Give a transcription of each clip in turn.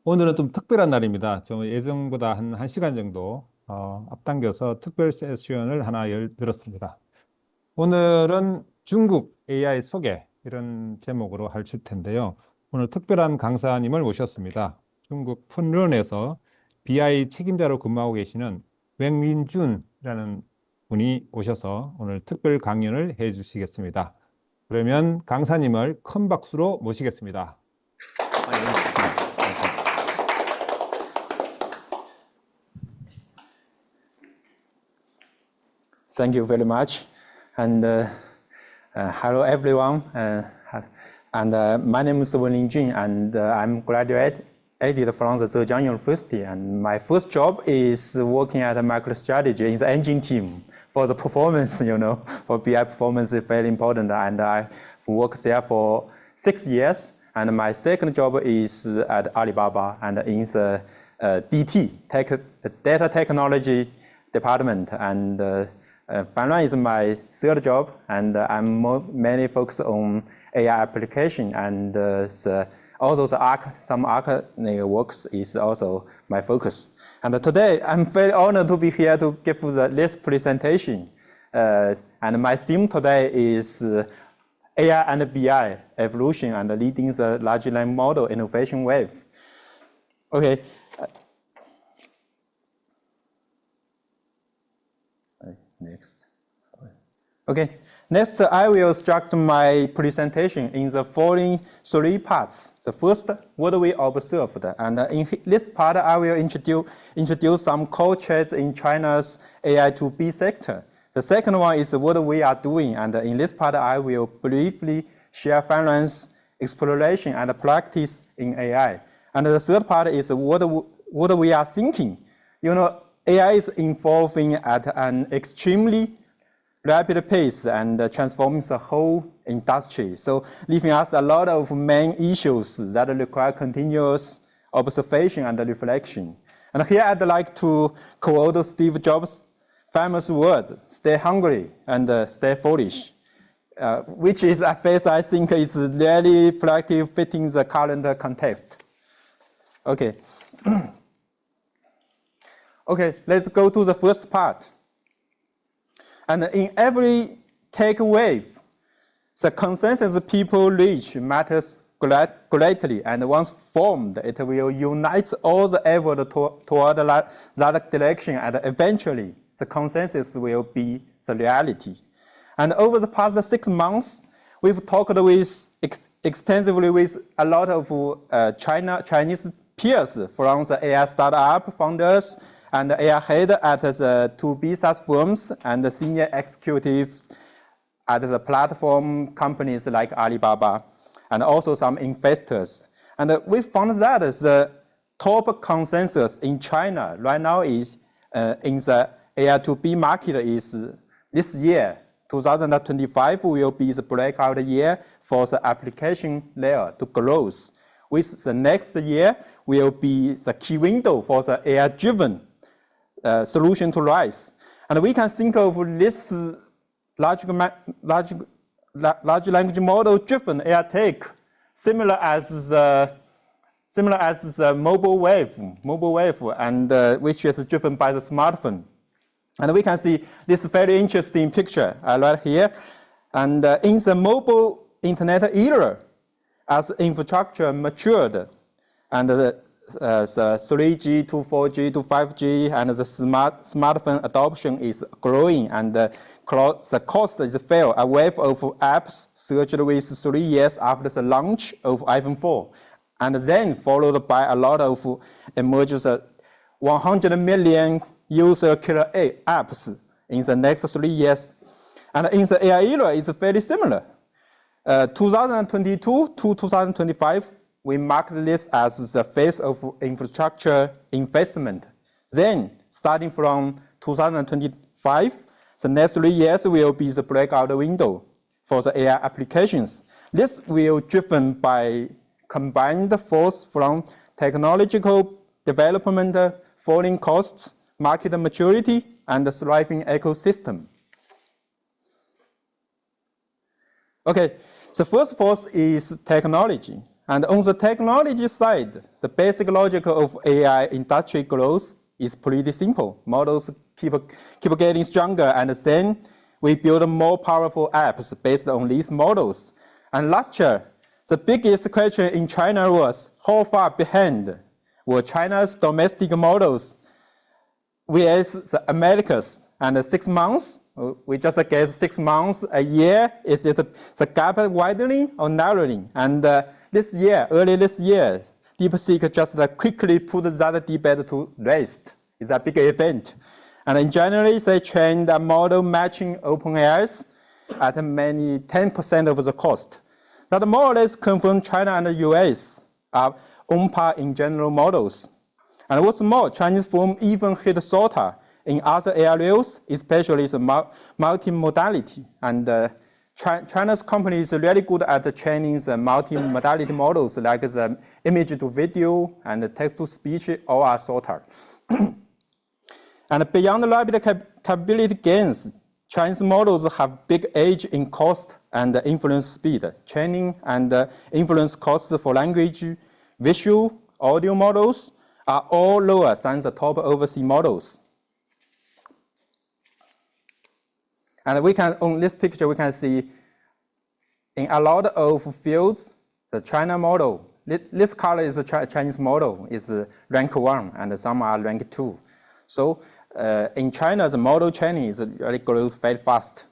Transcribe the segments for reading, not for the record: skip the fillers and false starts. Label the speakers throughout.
Speaker 1: 오늘은 좀 특별한 날입니다. 좀 예정보다 한 1시간 정도 앞당겨서 특별 세션을 하나 열었습니다. 오늘은 중국 AI 소개 이런 제목으로 할 텐데요. 오늘 특별한 강사님을 모셨습니다. 중국 푼런에서 BI 책임자로 근무하고 계시는 웽린준이라는 분이 오셔서 오늘 특별 강연을 해 주시겠습니다. 그러면 강사님을 큰 박수로 모시겠습니다.
Speaker 2: Thank you very much, and hello everyone. My name is Weng LinJun, and I'm graduated from the Zhejiang University. And my first job is working at MicroStrategy in the engine team for the performance. For BI performance is very important, and I worked there for 6 years. And my second job is at Alibaba and in the DT data technology department. And Banlan is my third job, and I'm mainly focused on AI application, and also some arc works is also my focus. And today, I'm very honored to be here to give this presentation. And my theme today is AI and BI evolution and leading the large language model innovation wave. Okay. Next. Okay. Next, I will structure my presentation in the following 3 parts. The first, what we observed, and in this part, I will introduce some core trends in China's AI to B sector. The second one is what we are doing, and in this part, I will briefly share Banlan's exploration and practice in AI. And the third part is what we are thinking. AI is evolving at an extremely rapid pace and transforming the whole industry. So leaving us a lot of main issues that require continuous observation and reflection. And here I'd like to quote Steve Jobs' famous words, stay hungry and stay foolish, which is a phrase I think is really practically fitting the current context. Okay. Okay, let's go to the first part. And in every tech wave, the consensus people reach matters greatly, and once formed, it will unite all the effort toward that direction, and eventually, the consensus will be the reality. And over the past 6 months, we've talked extensively with a lot of Chinese peers from the AI startup founders, and AI head at the 2B SaaS firms, and the senior executives at the platform companies like Alibaba, and also some investors. And we found that the top consensus in China right now is in the AI 2B market is this year, 2025 will be the breakout year for the application layer to growth. With the next year will be the key window for the AI-driven solution to rise. And we can think of this large language model driven AI tech similar as the mobile wave, and which is driven by the smartphone. And we can see this very interesting picture right here. And in the mobile internet era, as infrastructure matured, and the 3G to 4G to 5G, and the smartphone adoption is growing, and the cost is fell. A wave of apps surged with 3 years after the launch of iPhone 4, and then followed by a lot of emergence 100 million user killer apps in the next 3 years. And in the AI era, it's very similar. 2022 to 2025, we marked this as the phase of infrastructure investment. Then, starting from 2025, the next 3 years will be the breakout window for the AI applications. This will be driven by combined force from technological development, falling costs, market maturity, and the thriving ecosystem. Okay, the first force is technology. And on the technology side, the basic logic of AI industry growth is pretty simple. Models keep getting stronger, and then we build more powerful apps based on these models. And last year, the biggest question in China was how far behind were China's domestic models vs the Americas. And 6 months, we just guess 6 months, a year, is it the gap widening or narrowing? And this year, early this year, DeepSeek just quickly put that debate to rest. It's a big event. And in January, they trained a model matching OpenAI's at many 10% of the cost. That more or less confirmed China and the US are on par in general models. And what's more, Chinese firms even hit SOTA in other areas, especially the multimodality. And China's company is really good at training the multimodality models like the image to video and the text to speech, all are SOTA. And beyond the rapid capability gains, Chinese models have big edge in cost and inference speed. Training and inference costs for language, visual, audio models are all lower than the top overseas models. And we can, on this picture, we can see in a lot of fields, the China model, this color is the Chinese model, is rank 1, and some are rank 2. So in China, the model training really grows very fast.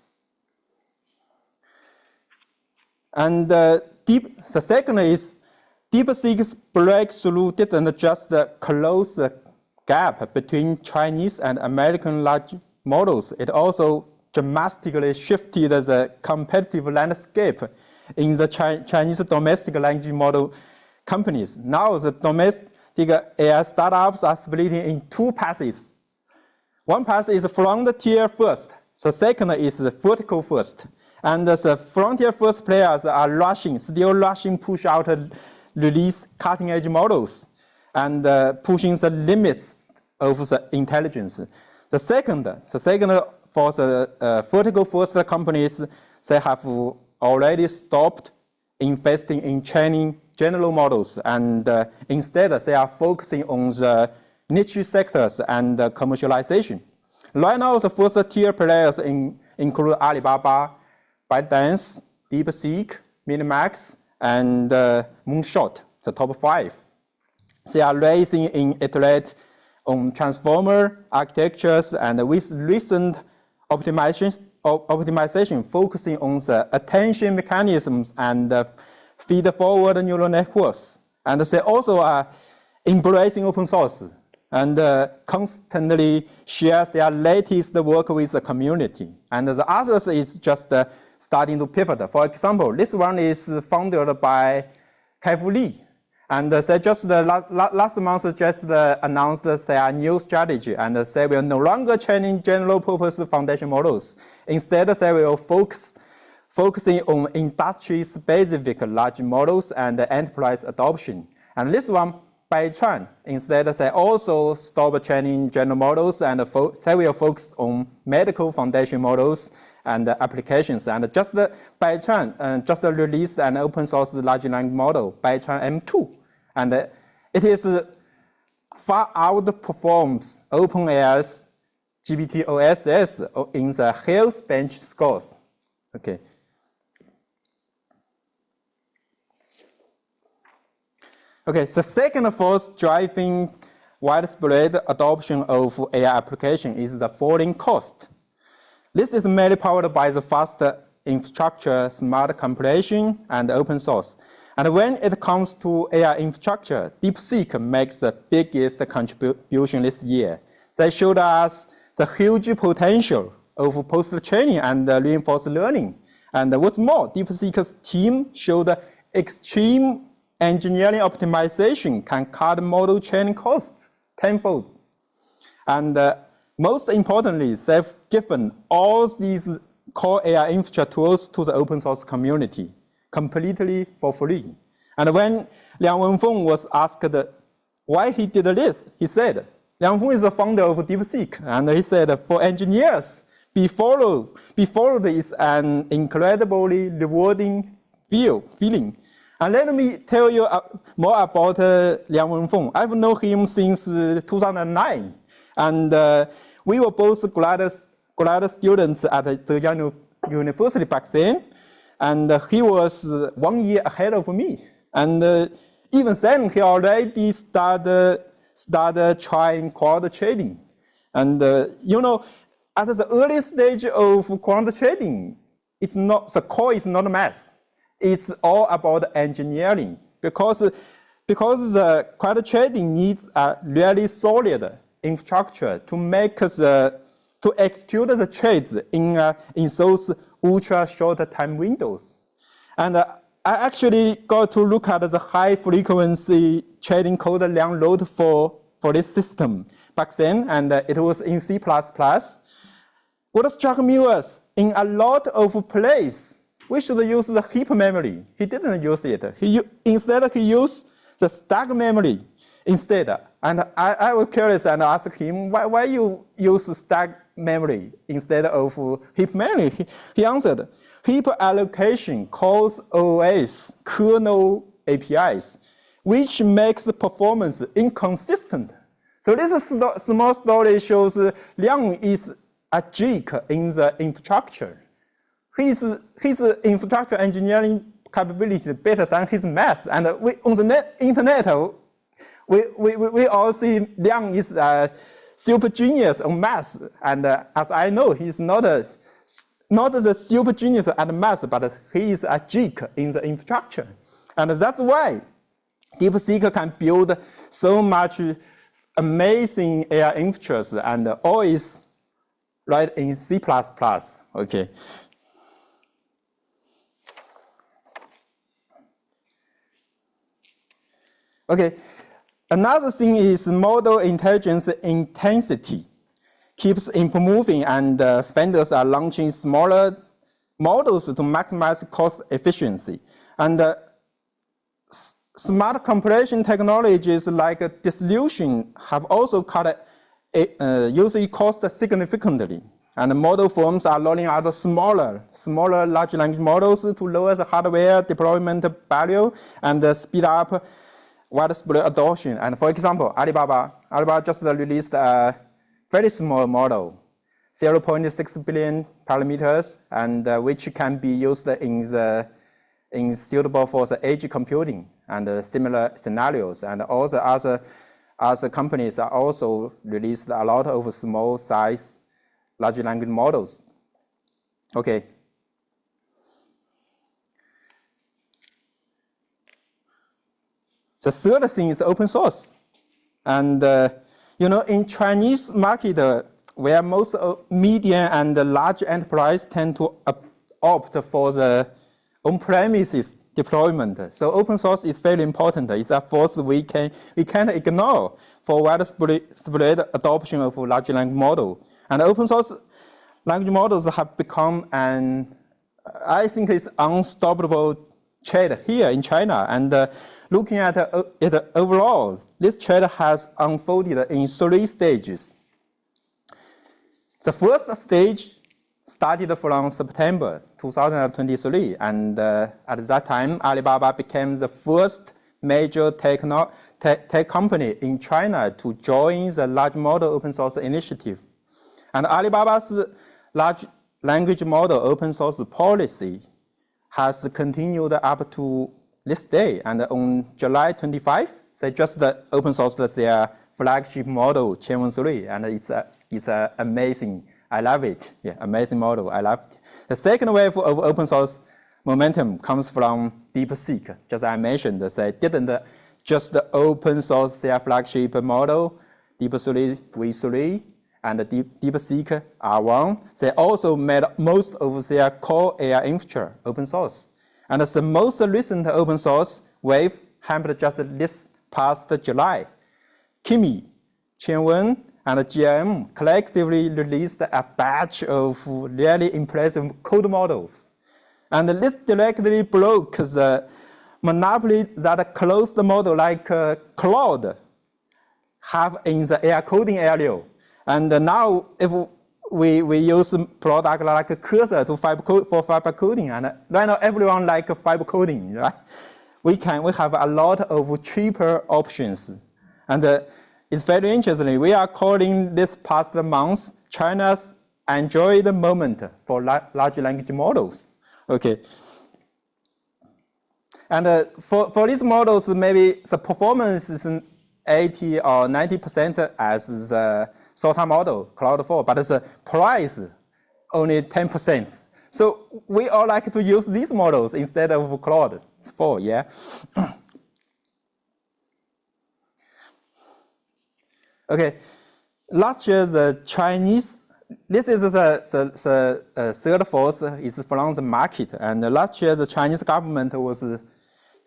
Speaker 2: And the second is DeepSeek's breakthrough didn't just close the gap between Chinese and American large models. It also dramatically shifted the competitive landscape in the Chinese domestic language model companies. Now the domestic AI startups are splitting in 2 paths. One path is frontier first. The second is vertical first. And the frontier first players are still rushing, push out, release cutting edge models and pushing the limits of the intelligence. The second for the vertical first companies, they have already stopped investing in training general models, and instead they are focusing on the niche sectors and commercialization. Right now, the first tier players include Alibaba, ByteDance, DeepSeek, Minimax, and Moonshot, the top 5. They are racing in iterate on transformer architectures and with recent optimization focusing on the attention mechanisms and feed-forward neural networks. And they also are embracing open source and constantly share their latest work with the community. And the others is just starting to pivot. For example, this one is founded by Kai-Fu Lee. And they just last month just announced their new strategy, and they will no longer train general purpose foundation models. Instead, they will focusing on industry-specific large models and enterprise adoption. And this one, Baichuan, instead they also stop training general models, and they will focus on medical foundation models and applications. And just Baichuan just released an open source large language model, Baichuan M2. And it is far outperforms OpenAI's GPT-OSS in the health bench scores. Okay. Okay, the second force driving widespread adoption of AI application is the falling cost. This is mainly powered by the faster infrastructure, smart computation, and open source. And when it comes to AI infrastructure, DeepSeek makes the biggest contribution this year. They showed us the huge potential of post-training and reinforced learning. And what's more, DeepSeek's team showed extreme engineering optimization can cut model training costs tenfold. And most importantly, they've given all these core AI infrastructure tools to the open source community completely for free. And when Liang Wenfeng was asked why he did this, he said, Liang Wenfeng is the founder of DeepSeek, and he said, for engineers, before is an incredibly rewarding feeling. And let me tell you more about Liang Wenfeng. I've known him since 2009. And we were both grad students at Zhejiang University back then. And he was 1 year ahead of me. And even then, he already started trying quant trading. And you know, at the early stage of quant trading, the core is not math. It's all about engineering because the quant trading needs a really solid infrastructure to execute the trades in those ultra short time windows. And I actually got to look at the high frequency trading code Liang wrote for this system back then, and it was in C++. What struck me was, in a lot of places, we should use the heap memory. He didn't use it. Instead, he used the stack memory instead. And I was curious and asked him, why you use stack memory instead of heap memory? He answered, heap allocation calls OS kernel APIs, which makes performance inconsistent. So this small story shows Liang is a geek in the infrastructure. His infrastructure engineering capability is better than his math. And on the internet, we all see Liang is a super genius on math. And as I know, he's not the super genius at math, but he is a geek in the infrastructure. And that's why DeepSeek can build so much amazing AI infrastructure and always write in C++. Okay. Okay. Another thing is model intelligence intensity keeps improving, and vendors are launching smaller models to maximize cost efficiency. And smart compression technologies like dissolution have also cut user cost significantly. And model firms are rolling out smaller large language models to lower the hardware deployment value and speed up widespread adoption. And for example, Alibaba just released a very small model, 0.6 billion parameters, and which can be used in suitable for the edge computing and similar scenarios. And all the other companies are also released a lot of small size large language models. Okay. The third thing is open source. And you know, in Chinese market, where most medium and large enterprise tend to opt for the on-premises deployment. So open source is very important. It's a force we can't ignore for widespread adoption of large language model. And open source language models have become I think it's unstoppable trend here in China. And looking at it overall, this trend has unfolded in 3 stages. The first stage started from September 2023, and at that time, Alibaba became the first major tech company in China to join the large model open source initiative. And Alibaba's large language model open source policy has continued up to this day. And on July 25, they just open sourced their flagship model, Qianwen 3, and it's amazing. I love it. Yeah, amazing model. I love it. The second wave of open source momentum comes from DeepSeek. Just I mentioned, they didn't just open source their flagship model, Deep3 V3, and DeepSeek R1. They also made most of their core AI infrastructure open source. And the most recent open source wave happened just this past July. Kimi, Qianwen, and GM collectively released a batch of really impressive code models. And this directly broke the monopoly that closed model like Claude have in the AI coding area. And now if we use product like Cursor for fiber coding, and right now everyone like fiber coding, right? we have a lot of cheaper options. And it's very interesting. We are calling this past months China's Android moment for large language models. Okay. And for these models, maybe the performance is 80 or 90% as the SOTA model, Cloud 4, but the price only 10%. So we all like to use these models instead of Cloud 4, yeah? Okay, last year the Chinese, this is the third force is from the market, and last year the Chinese government was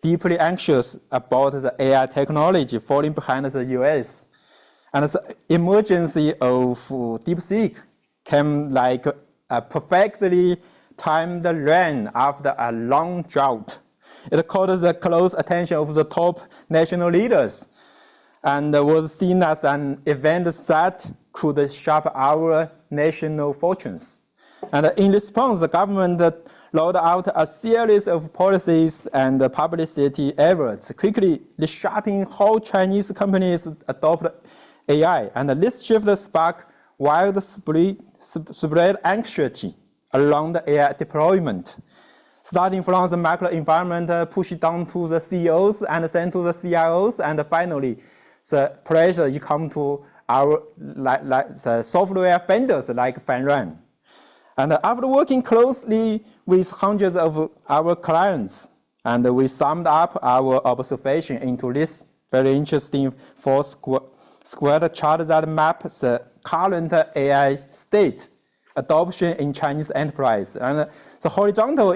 Speaker 2: deeply anxious about the AI technology falling behind the US. And the emergence of DeepSeek came like a perfectly timed rain after a long drought. It caught the close attention of the top national leaders and was seen as an event that could shape our national fortunes. And in response, the government rolled out a series of policies and publicity efforts, quickly reshaping how Chinese companies adopt AI. And this shift sparked widespread anxiety around the AI deployment, starting from the macro environment, pushed down to the CEOs and then to the CIOs, and finally, the pressure you come to our the software vendors like Fanran. And after working closely with hundreds of our clients, and we summed up our observation into this very interesting four-squared chart that maps the current AI state adoption in Chinese enterprise. And the horizontal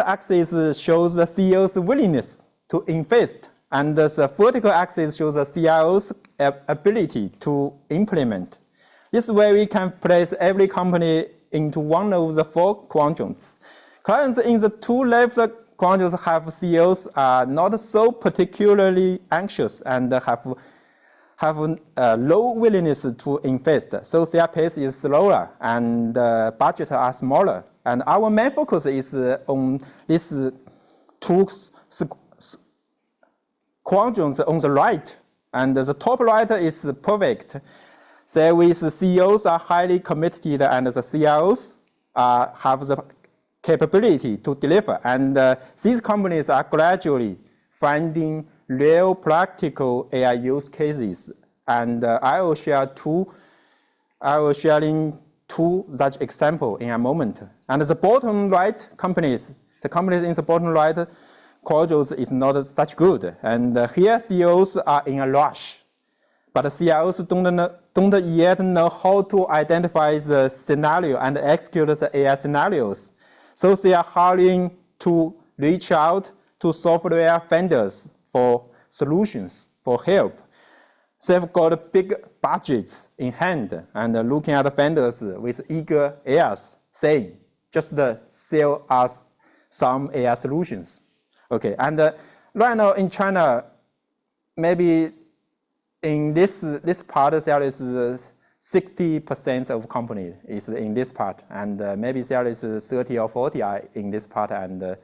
Speaker 2: axis shows the CEO's willingness to invest, and the vertical axis shows the CIO's ability to implement. This way we can place every company into one of the four quadrants. Clients in the two left quadrants have CEOs are not so particularly anxious and have low willingness to invest. So their pace is slower and budgets are smaller. And our main focus is on these two quadrants on the right. And the top right is perfect. There with CEOs are highly committed and the CIOs have the capability to deliver. And these companies are gradually finding real practical AI use cases. And I will share two such examples in a moment. And the bottom right companies, the companies in the bottom right quadrants is not such good. And here CEOs are in a rush. But CIOs don't yet know how to identify the scenario and execute the AI scenarios. So they are hurrying to reach out to software vendors for solutions, for help. They've got big budgets in hand and looking at vendors with eager ears saying, just sell us some AI solutions. Okay, and right now in China, maybe in this part, there is 60% of company is in this part, and maybe there is 30 or 40 are in this part, and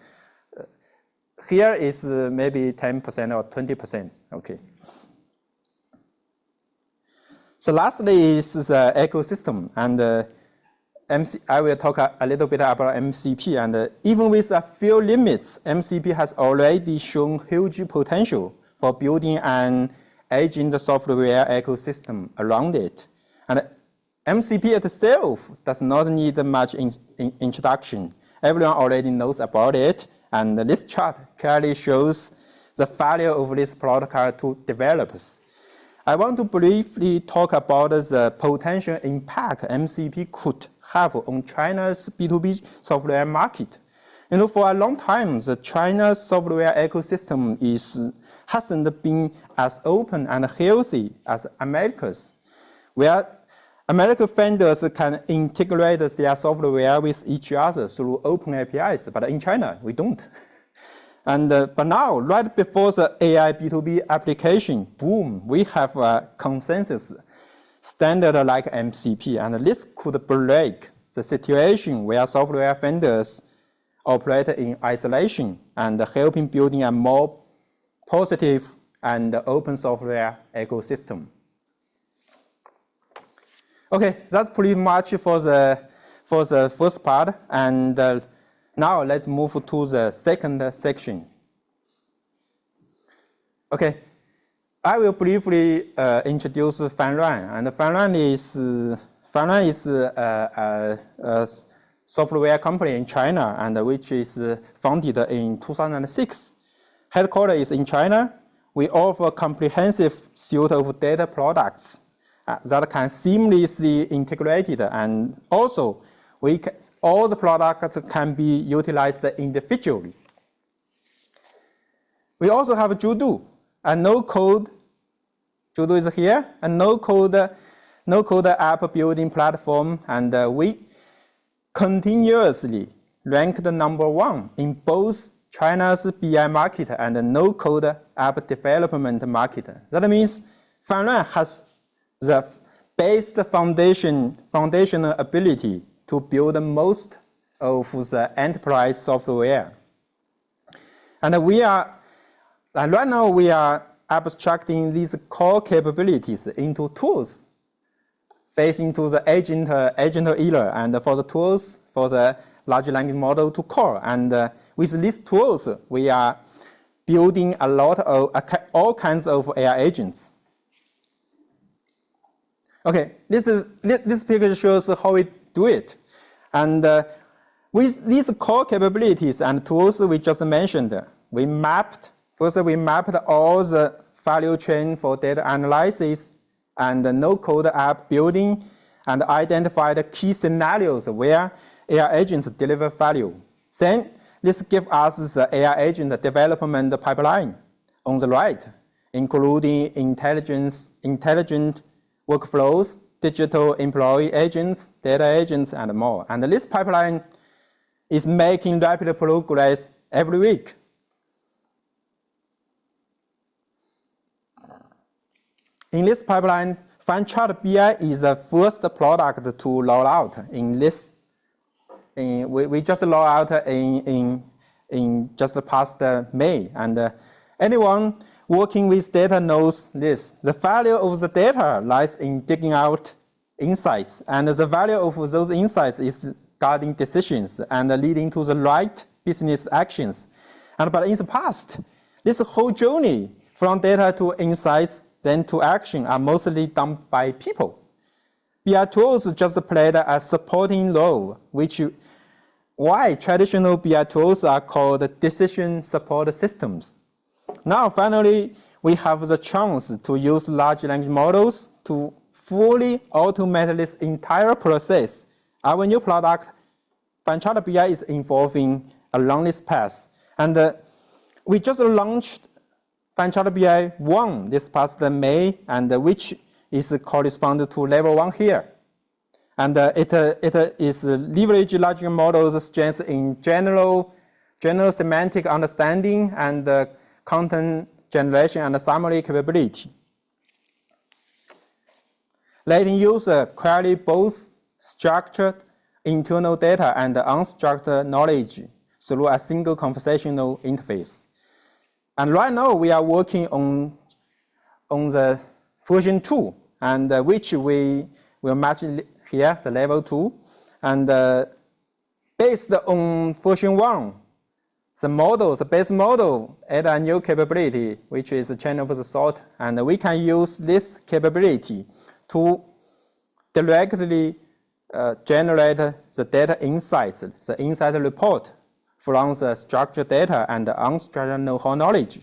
Speaker 2: here is maybe 10% or 20%. Okay. So lastly is the ecosystem, and I will talk a little bit about MCP, and even with a few limits, MCP has already shown huge potential for building an agent software ecosystem around it. And MCP itself does not need much introduction. Everyone already knows about it, and this chart clearly shows the value of this protocol to developers. I want to briefly talk about the potential impact MCP could have on China's B2B software market. You know, for a long time, the China's software ecosystem hasn't been as open and healthy as America's, where American vendors can integrate their software with each other through open APIs, but in China, we don't. And but now, right before the AI B2B application boom, we have a consensus standard like MCP, and this could break the situation where software vendors operate in isolation and helping building a more positive and open software ecosystem. Okay, that's pretty much for the first part, and now let's move to the second section. Okay, I will briefly introduce Fanran, and Fanran is a software company in China, and which is founded in 2006. Headquarters is in China. We offer a comprehensive suite of data products that can seamlessly integrated, and also all the products can be utilized individually. We also have Judo, a no-code. Judo is here, a no-code app building platform, and we continuously ranked #1 in both China's BI market and the no-code app development market. That means Fanran has the best foundational ability to build most of the enterprise software. And right now we are abstracting these core capabilities into tools facing to the agent era, and for the tools for the large language model to core. And with these tools, we are building a lot of all kinds of AI agents. Okay, this picture shows how we do it. And with these core capabilities and tools we just mentioned, we mapped all the value chain for data analysis and no-code app building, and identified key scenarios where AI agents deliver value. Then this gives us the AI agent development pipeline on the right, including intelligent workflows, digital employee agents, data agents, and more. And this pipeline is making rapid progress every week. In this pipeline, FanChart BI is the first product to roll out in this. We just rolled out in just the past May, and anyone working with data knows this. The value of the data lies in digging out insights, and the value of those insights is guiding decisions and leading to the right business actions. But in the past, this whole journey from data to insights, then to action, are mostly done by people. BI tools just played a supporting role, why traditional BI tools are called decision support systems. Now, finally, we have the chance to use large language models to fully automate this entire process. Our new product, FanChart BI, is evolving along this path. And we just launched FanChart BI 1 this past May, and which is corresponding to level 1 here. And it is leverage large models' strengths in general semantic understanding and content generation and summary capability. Letting user query both structured internal data and unstructured knowledge through a single conversational interface. And right now we are working on the version 2, and which we will match here, the level 2. And based on version 1, the base model add a new capability, which is a chain of thought, and we can use this capability to directly generate the data insights, the insight report from the structured data and unstructured know-how knowledge.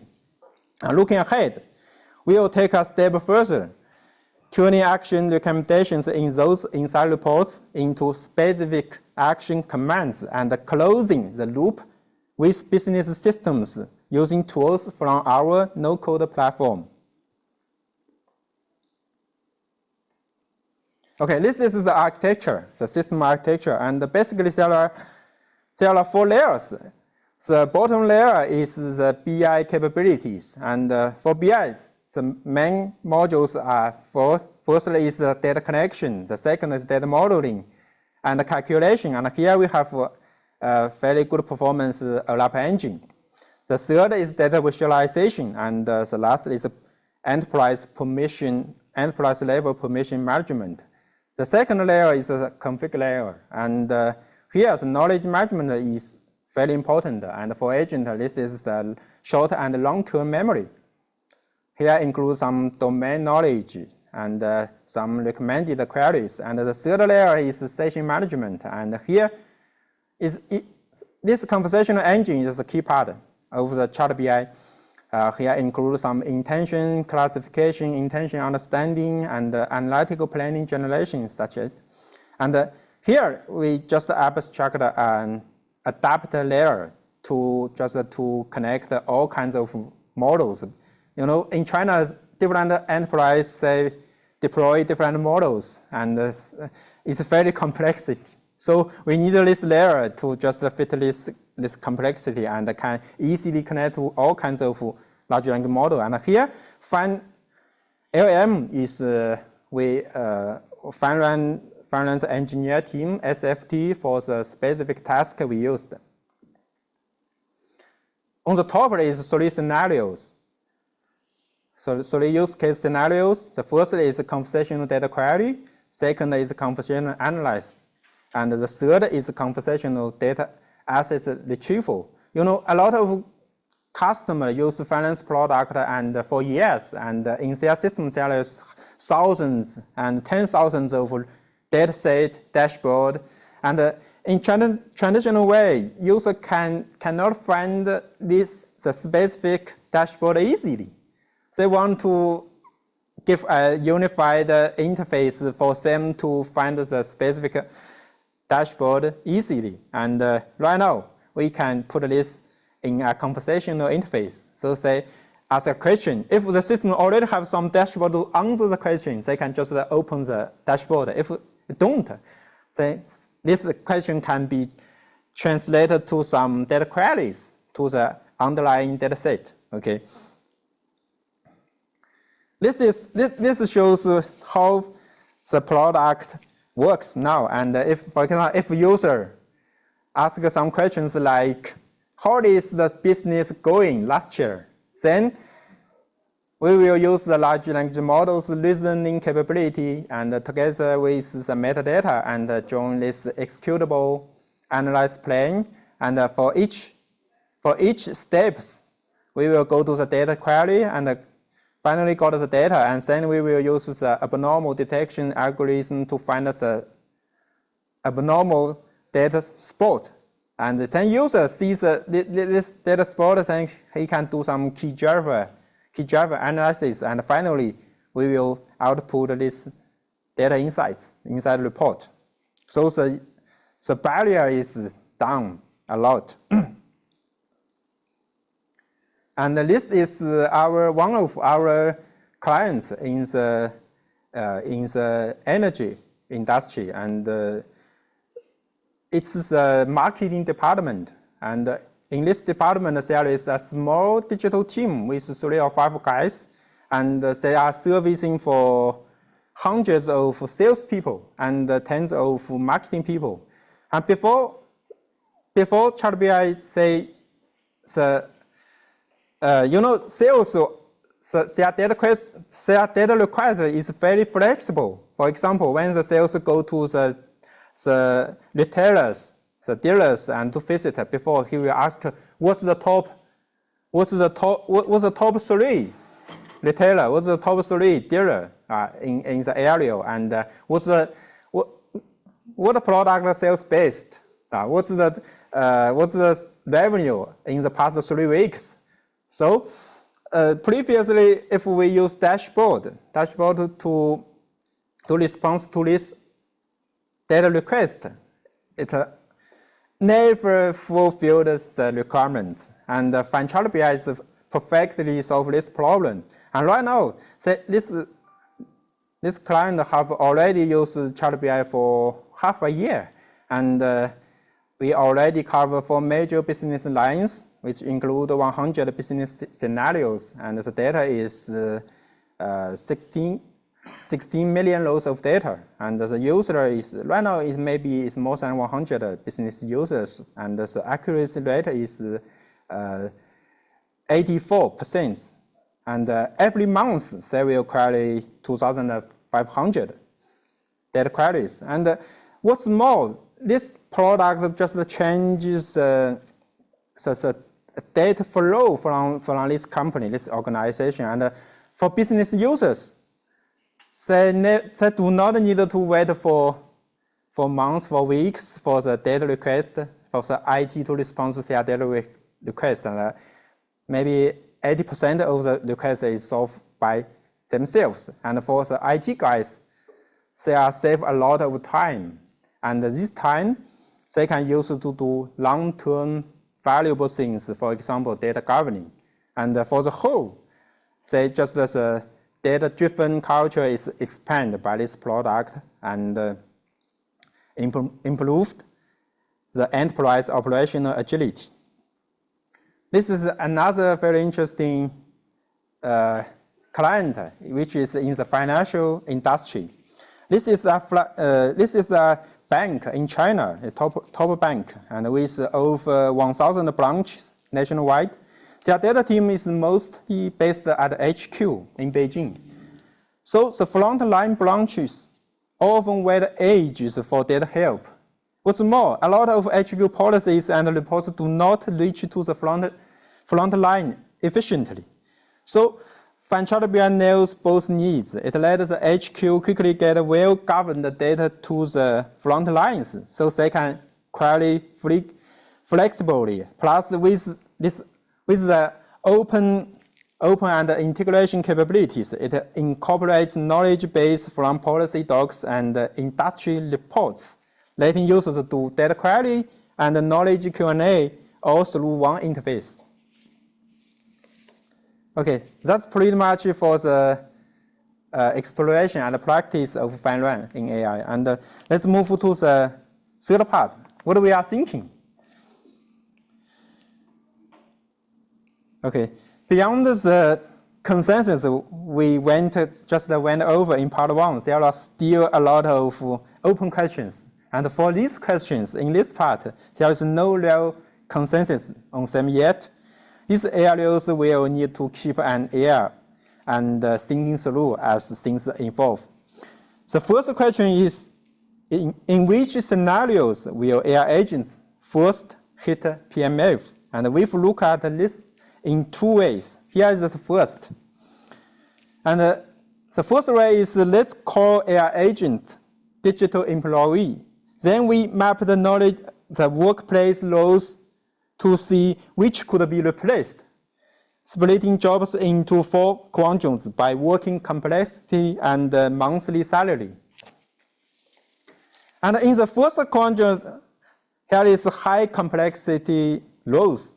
Speaker 2: Looking ahead, we will take a step further, turning action recommendations in those insight reports into specific action commands and closing the loop with business systems using tools from our no-code platform. Okay, this is the architecture, the system architecture, and basically there are 4 layers. The bottom layer is the BI capabilities, and for BI, the main modules are firstly is the data connection, the second is data modeling, and the calculation. And here we have very good performance OLAP engine. The third is data visualization, and the last is enterprise level permission management. The second layer is the config layer, and here the knowledge management is very important. And for agent, this is the short and long-term memory. Here includes some domain knowledge and some recommended queries. And the third layer is session management. And here this conversational engine is a key part of the chart BI. Here includes some intention classification, intention understanding, and analytical planning generation, such as. And here we just abstract an adapter layer to connect all kinds of models. You know, in China, different enterprises say deploy different models, and it's very complex. So we need this layer to just fit this complexity and can easily connect to all kinds of large language model. And here, LM is finance engineer team, SFT, for the specific task we used. On the top is 3 scenarios. So 3 use case scenarios. The first is conversational data query. Second is conversational analysis. And the third is conversational data assets retrieval. You know, a lot of customers use finance product and for years, and in their system there is thousands and 10,000s of data set, dashboard, and in traditional way, user cannot find the specific dashboard easily. They want to give a unified interface for them to find the specific dashboard easily. And right now, we can put this in a conversational interface. So say, ask a question. If the system already have some dashboard to answer the question, they can just open the dashboard. If it don't, say, this question can be translated to some data queries to the underlying data set. Okay. This shows how the product works now. And if, for example, if user asks some questions like, how is the business going last year? Then we will use the large language model's reasoning capability and together with the metadata and join this executable analyze plan. And for each steps, we will go to the data query and finally got the data, and then we will use the abnormal detection algorithm to find the abnormal data spot. And then user sees this data spot, then he can do some key driver analysis, and finally we will output this data insights inside the report. So the barrier is down a lot. And this is one of our clients in the energy industry, and it's the marketing department. And in this department, there is a small digital team with 3 or 5 guys, and they are servicing for hundreds of salespeople and tens of marketing people. And before Chart BI say you know, sales, their data request is very flexible. For example, when the sales go to the retailers, the dealers, and to visit, before he will ask, what's the top 3 retailer, what's the top 3 dealer in the area, and what product sales based, what's the revenue in the past 3 weeks. So previously, if we use dashboard to respond to this data request, it never fulfilled the requirements. And Chart BI is perfectly solve this problem. And right now, this client have already used Chart BI for half a year, and we already cover 4 major business lines, which include 100 business scenarios, and the data is 16 million rows of data, and the user is right now is maybe is more than 100 business users, and the accuracy rate is 84%. And every month they will query 2,500 data queries. And what's more, this product just changes the data flow from this company, this organization, and for business users, they do not need to wait for months, for weeks, for the data request, for the IT to respond to their data request. And maybe 80% of the request is solved by themselves. And for the IT guys, they are save a lot of time. And this time, they can use to do long-term valuable things, for example, data governing. And for the whole, they just the data-driven culture is expanded by this product and improved the enterprise operational agility. This is another very interesting client, which is in the financial industry. This is a bank in China, a top bank, and with over 1,000 branches nationwide. Their data team is mostly based at HQ in Beijing. So the frontline branches often wait ages for data help. What's more, a lot of HQ policies and reports do not reach to the front line efficiently. So FineChartBI nails both needs. It lets the HQ quickly get well-governed data to the front lines so they can query flexibly. Plus, with the open and integration capabilities, it incorporates knowledge base from policy docs and industry reports, letting users do data query and knowledge Q&A all through one interface. Okay, that's pretty much for the exploration and practice of FineRun in AI. And let's move to the third part, what we are thinking. Okay, beyond the consensus we just went over in part one, there are still a lot of open questions. And for these questions, in this part, there is no real consensus on them yet. These areas will need to keep an ear and thinking through as things evolve. The first question is, in which scenarios will AI agents first hit PMF? And we've looked at this in two ways. Here is the first. And the first way is, let's call AI agent digital employee. Then we map the knowledge, the workplace roles to see which could be replaced, splitting jobs into 4 quadrants by working complexity and monthly salary. And in the first quadrant, here is high complexity roles.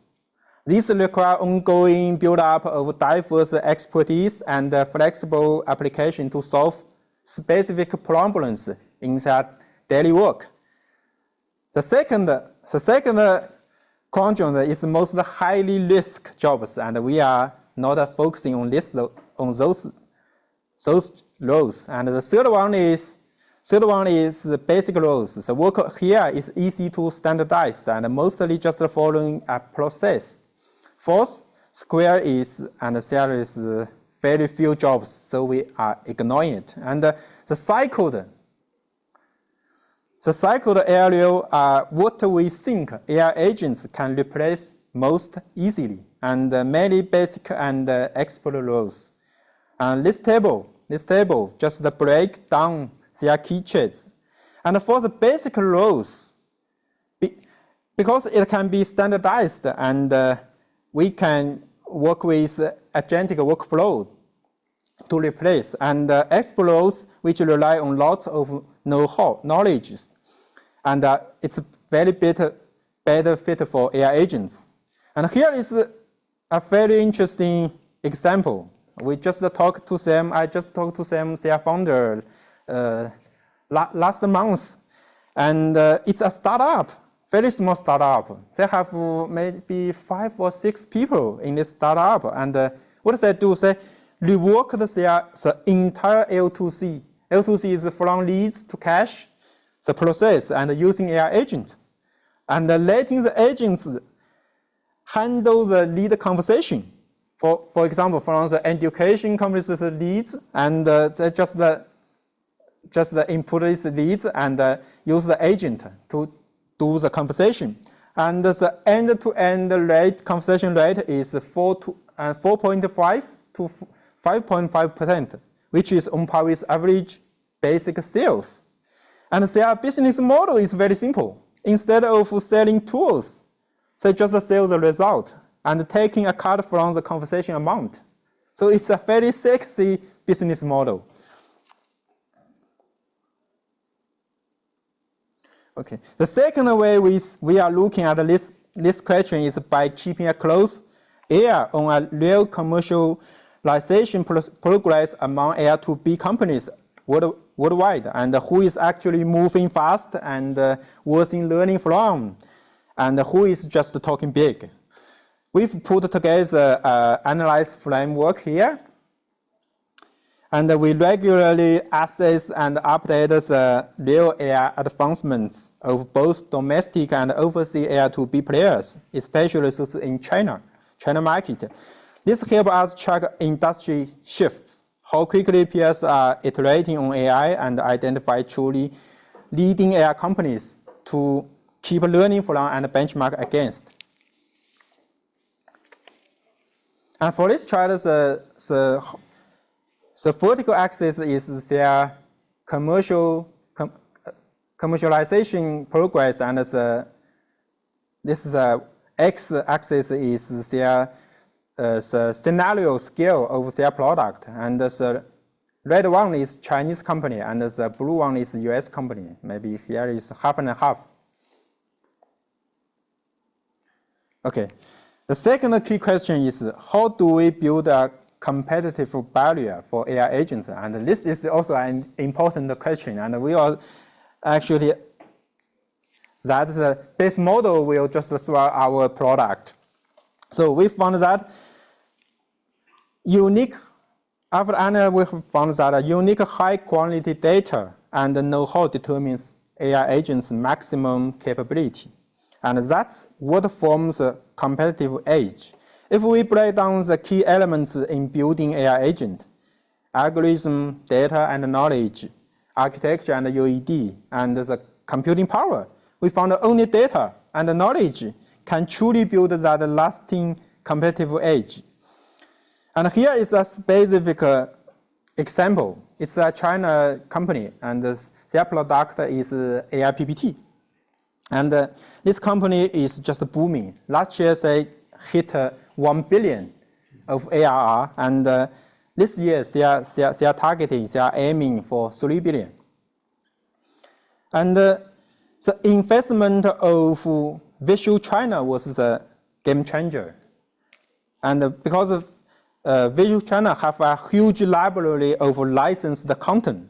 Speaker 2: These require ongoing build-up of diverse expertise and flexible application to solve specific problems in their daily work. The second quadrant is most highly risk jobs, and we are not focusing on those roles. And the third one is the basic roles. The work here is easy to standardize and mostly just following a process. Fourth square is, and there is very few jobs, so we are ignoring it. And the cycled area are what we think AI agents can replace most easily, and many basic and expert roles. This table just break down their key traits. And for the basic roles, because it can be standardized and we can work with agentic workflow to replace, and expert roles which rely on lots of knowledge, and it's very better fit for AI agents. And here is a very interesting example. We just talked to them. I just talked to them, their founder, last month, and it's a startup, very small startup. They have maybe 5 or 6 people in this startup, and what they do, reworked the entire L2C. L2C is from leads to cash, the process, and using AI agent, and letting the agents handle the lead conversation. For example, from the education company's leads, and just the input these leads and use the agent to do the conversation. And the end-to-end rate, conversation rate is 4.5 to 5.5%, which is on par with average basic sales. And their business model is very simple. Instead of selling tools, they just sell the result and taking a cut from the conversation amount. So it's a very sexy business model. Okay. The second way we are looking at this question is by keeping a close eye on a real commercialization progress among AI2B companies worldwide, and who is actually moving fast and worth in learning from, and who is just talking big. We've put together an analyze framework here, and we regularly assess and update the real AI advancements of both domestic and overseas AI2B players, especially in China market. This helps us track industry shifts, how quickly peers are iterating on AI, and identify truly leading AI companies to keep learning from and benchmark against. And for this chart, the vertical axis is their commercialization progress, and this x-axis is their the scenario scale of their product, and the red one is Chinese company, and the blue one is US company. Maybe here is half and half. Okay. The second key question is, how do we build a competitive barrier for AI agents? And this is also an important question. And we are actually, that the base model will just swallow our product. So we found that we found that unique high quality data and know-how determines AI agents' maximum capability. And that's what forms a competitive edge. If we break down the key elements in building AI agent, algorithm, data and knowledge, architecture and UED, and the computing power, we found only data and knowledge can truly build that lasting competitive edge. And here is a specific example. It's a China company, and their product is AI PPT. And this company is just booming. Last year, they hit 1 billion of ARR, and this year, they are targeting, they are aiming for 3 billion. And the investment of Visual China was the game changer. And because of Visual China have a huge library of licensed content,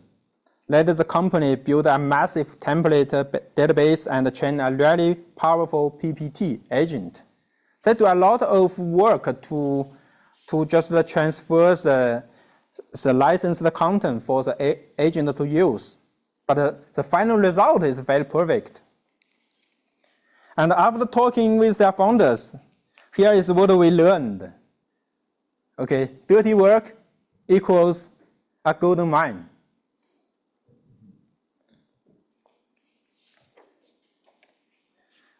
Speaker 2: let the company build a massive template database and train a really powerful PPT agent. They do a lot of work to just transfer the licensed content for the agent to use. But the final result is very perfect. And after talking with their founders, here is what we learned. Okay, dirty work equals a golden mine.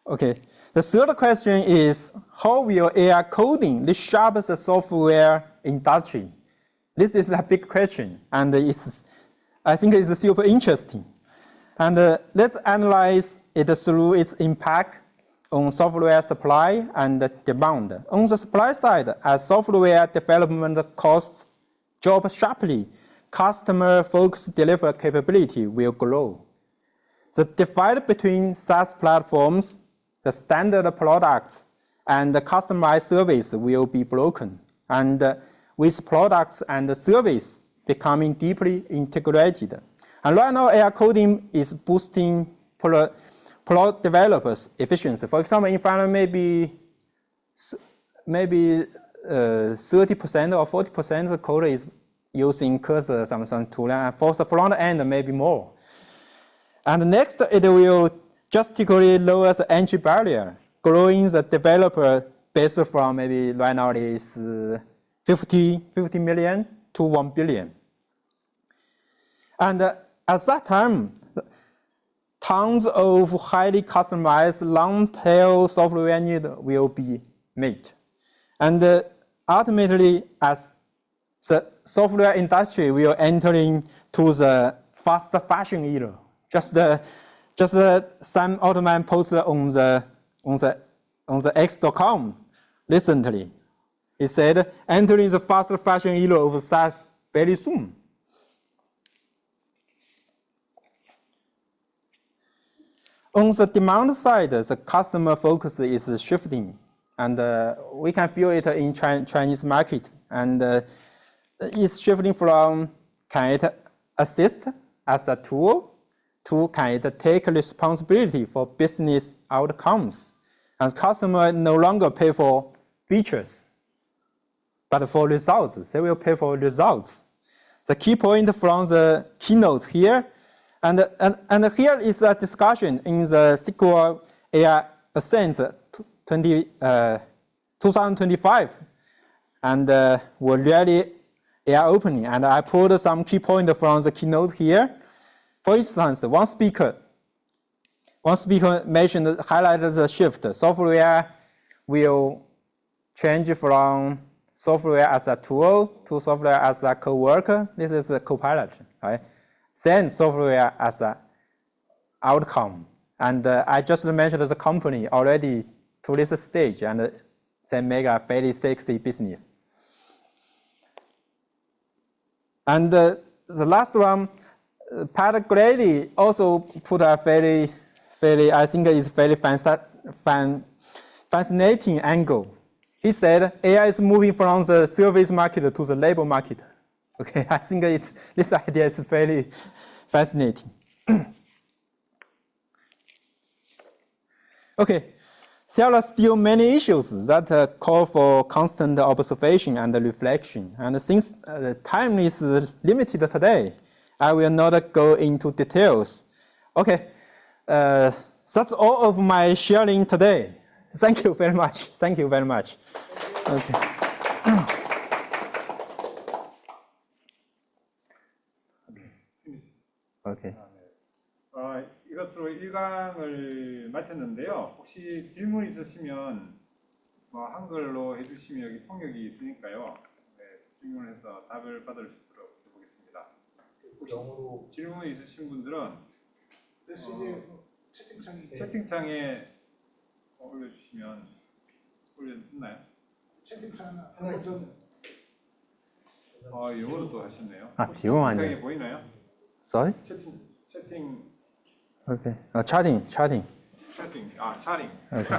Speaker 2: Okay, the third question is, how will AI coding reshape the software industry? This is a big question, and I think it's super interesting. And let's analyze it through its impact on software supply and demand. On the supply side, as software development costs drop sharply, customer-focused delivery capability will grow. The divide between SaaS platforms, the standard products, and the customized service will be broken, and with products and service becoming deeply integrated. And right now, AI coding is boosting product developers' efficiency. For example, in Finland, maybe 30% or 40% of the code is using cursor, some tool, and for the front end, maybe more. And next, it will drastically lower the entry barrier, growing the developer base from maybe right now it is 50 million to 1 billion. And at that time, tons of highly customized long-tail software need will be made. And ultimately, as the software industry will enter into the fast fashion era, just Sam Altman posted on the X.com recently. He said, entering the fast fashion era of SaaS very soon. On the demand side, the customer focus is shifting, and we can feel it in Chinese market. And it's shifting from can it assist as a tool to can it take responsibility for business outcomes. And customer no longer pay for features, but for results. They will pay for results. The key point from the keynotes here, and here is a discussion in the SQL AI Ascent 2025, and we're really AI opening. And I put some key points from the keynote here. For instance, one speaker mentioned, highlighted the shift. Software will change from software as a tool to software as a co-worker. This is a co-pilot, right? Then software as an outcome. And I just mentioned the company already to this stage, and they make a very sexy business. And the last one, Pat Grady also put a very, I think is very fascinating angle. He said AI is moving from the service market to the labor market. Okay, I think this idea is very fascinating. Okay, there are still many issues that call for constant observation and reflection. And since time is limited today, I will not go into details. Okay, that's all of my sharing today. Thank you very much. Thank you very much. Okay. Okay.
Speaker 1: 이것으로 1강을 마쳤는데요. 혹시 질문 있으시면 한글로 해주시면 여기 통역이 있으니까요. 네, 질문해서 답을 받을 수 있도록 해보겠습니다. 영어로 질문 있으신 분들은 채팅창에 올려주시면 올렸나요? 채팅창 하나 좀. 영어로 또 하셨네요.
Speaker 2: 영어 아니에요?
Speaker 1: 채팅창에 보이나요?
Speaker 2: Sorry?
Speaker 1: 채팅.
Speaker 2: Okay. Chatting.
Speaker 1: chatting.
Speaker 2: Okay.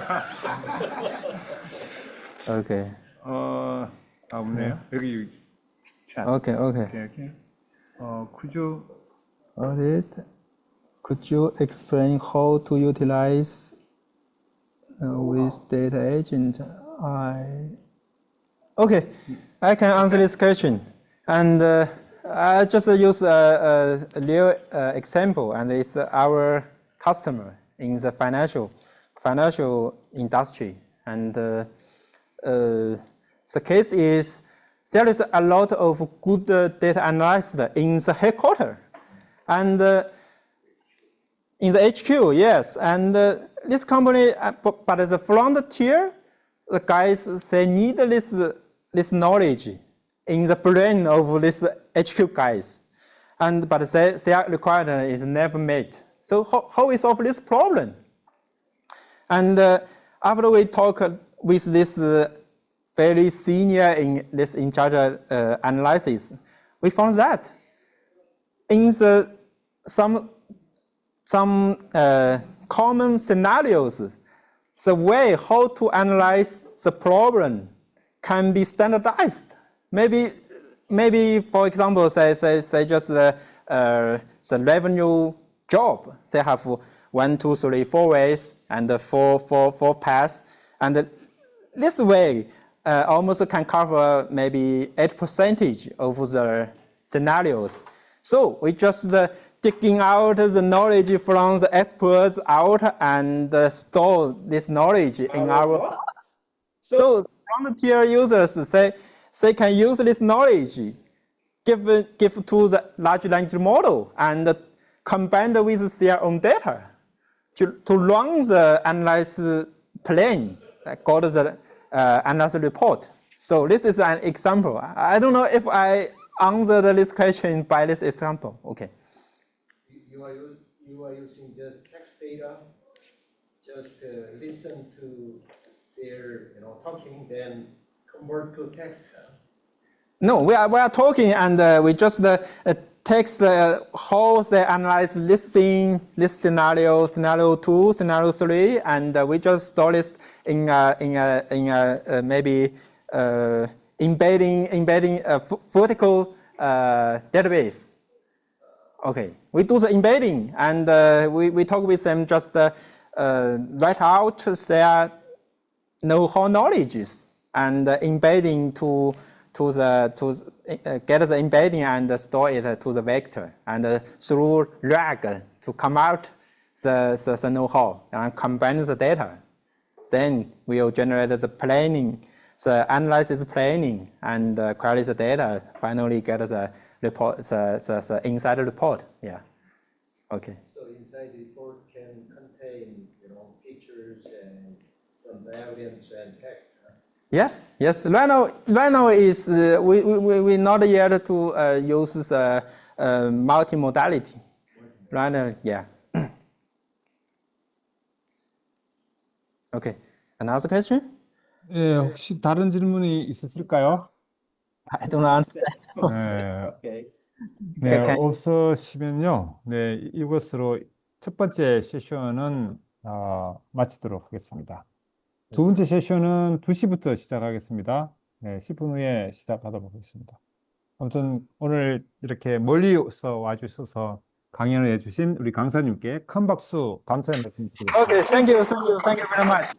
Speaker 2: Okay.
Speaker 1: 없네요. 여기 chat.
Speaker 2: Okay. Could you explain how to utilize with data agent? Okay, I can answer this question. And I just use a real example, and it's our customer in the financial industry. And the case is there is a lot of good data analysts in the headquarters and in the HQ, yes. And this company, but the front tier, the guys, they need this knowledge in the brain of these HQ guys, but their requirement is never met. So how we solve this problem? And after we talk with this very senior in charge analysis, we found that in some common scenarios, the way how to analyze the problem can be standardized. Maybe for example, say just the revenue job. They have 1, 2, 3, 4 ways and four paths. And this way, almost can cover maybe 8% of the scenarios. So we just taking out the knowledge from the experts out and store this knowledge in our. So frontier users say they can use this knowledge, give to the large language model and combined with their own data to run the analysis plane called the analysis report. So this is an example. I don't know if I answered this question by this example. Okay.
Speaker 3: You are using just text data, just listen to their talking, then convert to text.
Speaker 2: No, we are talking and we just text how they analyze this scene, this scenario, scenario 2, scenario 3, and we just store this in maybe embedding a vertical database. Okay, we do the embedding and we talk with them just write out their know-how knowledges and embedding to get the embedding and store it to the vector and through RAG to come out the know-how and combine the data. Then we'll generate the planning, the analysis planning and query the data, finally get the report, the inside report. Yeah. Okay.
Speaker 3: So inside the report can contain pictures and some variants and text.
Speaker 2: Yes, yes. Right now is we not yet to use the multimodality. Right now, yeah. Okay. Another question?
Speaker 1: 예, 혹시 다른 질문이 있으실까요?
Speaker 2: I don't answer.
Speaker 1: 네,
Speaker 2: Okay.
Speaker 1: 네,
Speaker 2: Okay.
Speaker 1: 없으시면요. 네, 이것으로 첫 번째 세션은 마치도록 하겠습니다. 두 번째 세션은 2시부터 시작하겠습니다. 네, 10분 후에 시작하도록 하겠습니다. 아무튼 오늘 이렇게 멀리서 와주셔서 강연을 해주신 우리 강사님께 큰 박수 감사의 말씀 드리겠습니다.
Speaker 2: Okay. Thank you very much.